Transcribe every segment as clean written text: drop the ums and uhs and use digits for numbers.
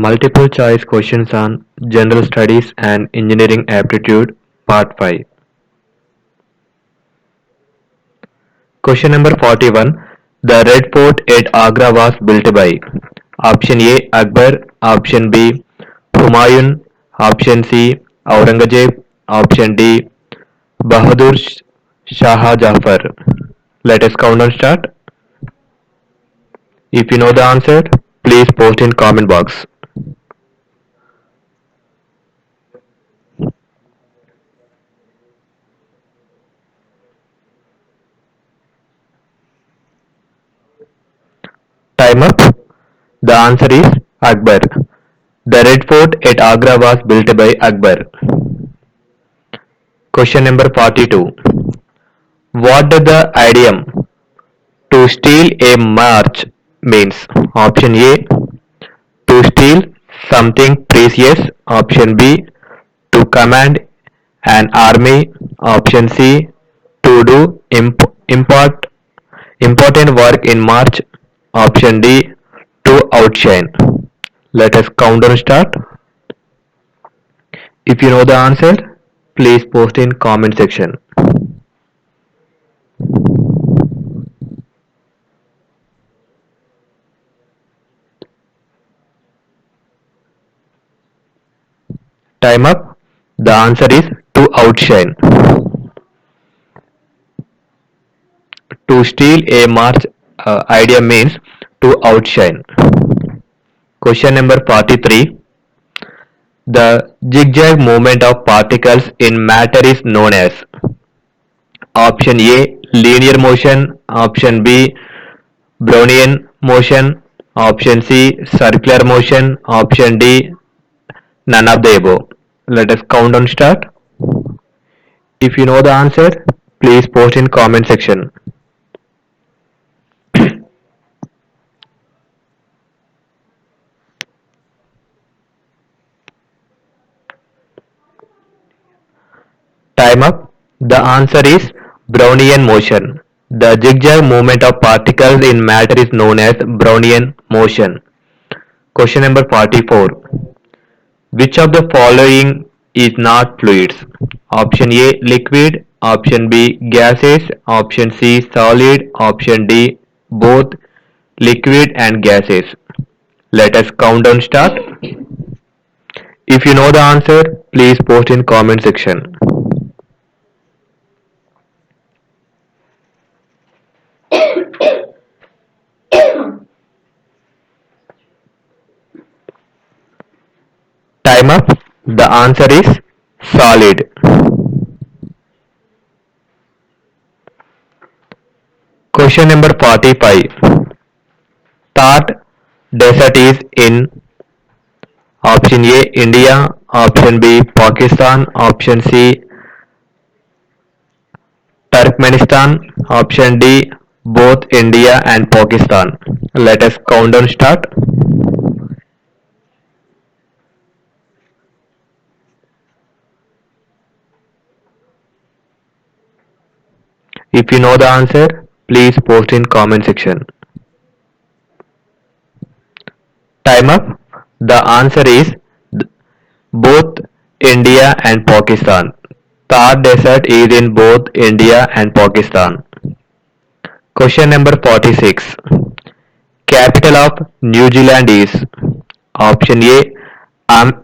Multiple choice questions on General Studies and Engineering Aptitude Part 5. Question number 41. The Red Fort at Agra was built by Option A. Akbar, Option B. Humayun, Option C. Aurangzeb, Option D. Bahadur Shah Jafar. Let us count and start. If you know the answer, please post in comment box. Time up. The answer is Akbar. The Red Fort at Agra was built by Akbar. Question number 42. What does the idiom to steal a march means? Option A. To steal something precious. Option B. To command an army. Option C. To do important work in March. Option D. To outshine. Let us count and start. If you know the answer, please post in comment section. Time up. The answer is to outshine. To steal a march idea means to outshine. Question number 43. The zigzag movement of particles in matter is known as Option A. Linear motion. Option B. Brownian motion. Option C. Circular motion. Option D. None of the above. Let us count and start. If you know the answer, please post in comment section. Time up. The answer is Brownian motion. The zigzag movement of particles in matter is known as Brownian motion. Question number 44. Which of the following is not fluids? Option A. Liquid. Option B. Gases. Option C. Solid. Option D. Both liquid and gases. Let us count down start. If you know the answer, please post in comment section. Time up. The answer is solid. Question number 45. Thar desert is in Option A. India. Option B. Pakistan. Option C. Turkmenistan. Option D. Both India and Pakistan. Let us count down start. If you know the answer, please post in comment section. Time up. The answer is both India and Pakistan. Thar desert is in both India and Pakistan. Question number 46. Capital of New Zealand is Option A.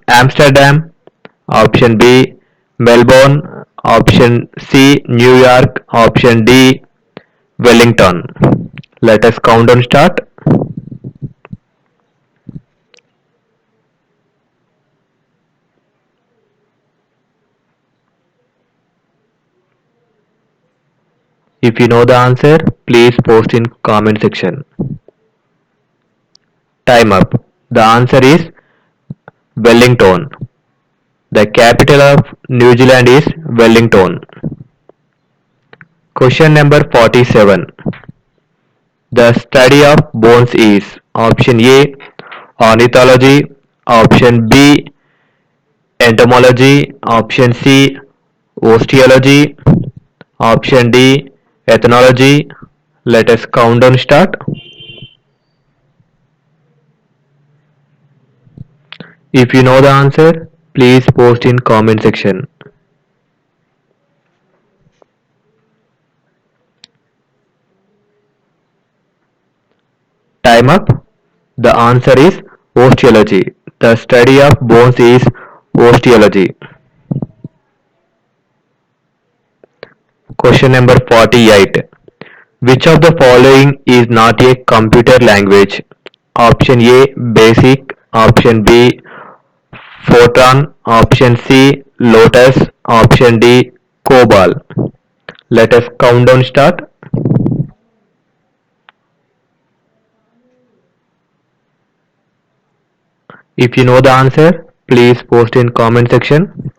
Amsterdam. Option B. Melbourne. Option C. New York. Option D. Wellington. Let us count and start. If you know the answer, please post in comment section. Time up. The answer is Wellington. The capital of New Zealand is Wellington. Question number 47. The study of bones is Option A. Ornithology. Option B. Entomology. Option C. Osteology. Option D. Ethnology. Let us count down start. If you know the answer, please post in comment section. Time up. The answer is osteology. The study of bones is osteology. Question number 48. Which of the following is not a computer language? Option A Basic, Option B Fortran, Option C Lotus, Option D COBOL. Let us countdown start. If you know the answer, please post in comment section.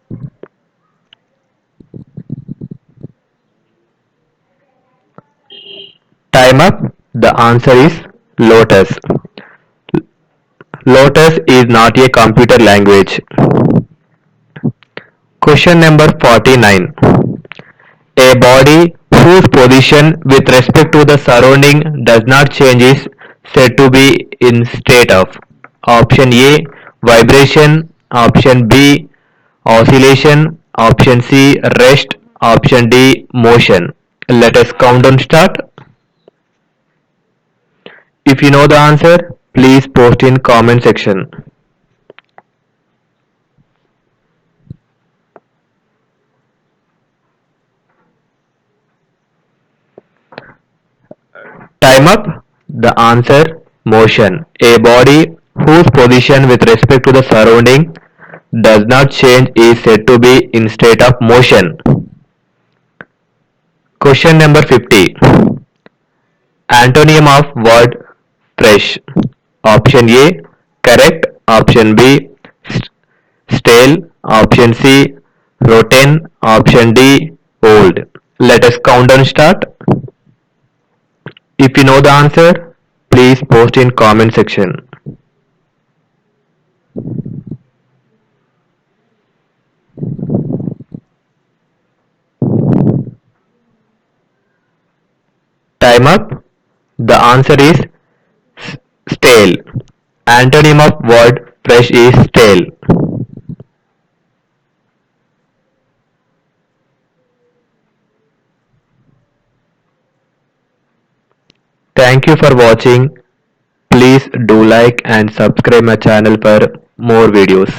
Time up. The answer is Lotus. Lotus is not a computer language. Question number 49. A body whose position with respect to the surrounding does not change is said to be in state of option A vibration, option B oscillation, option C rest, option D motion. Let us count and start. If you know the answer, please post in comment section. Time up. The answer motion. A body whose position with respect to the surrounding does not change is said to be in state of motion. Question number 50. Antonym of word fresh. Option A correct. Option B stale. Option C rotten. Option D old. Let us count and start. If you know the answer, please post in comment section. Time up. The answer is stale. Antonym of word fresh is stale. Thank you for watching. Please do like and subscribe my channel for more videos.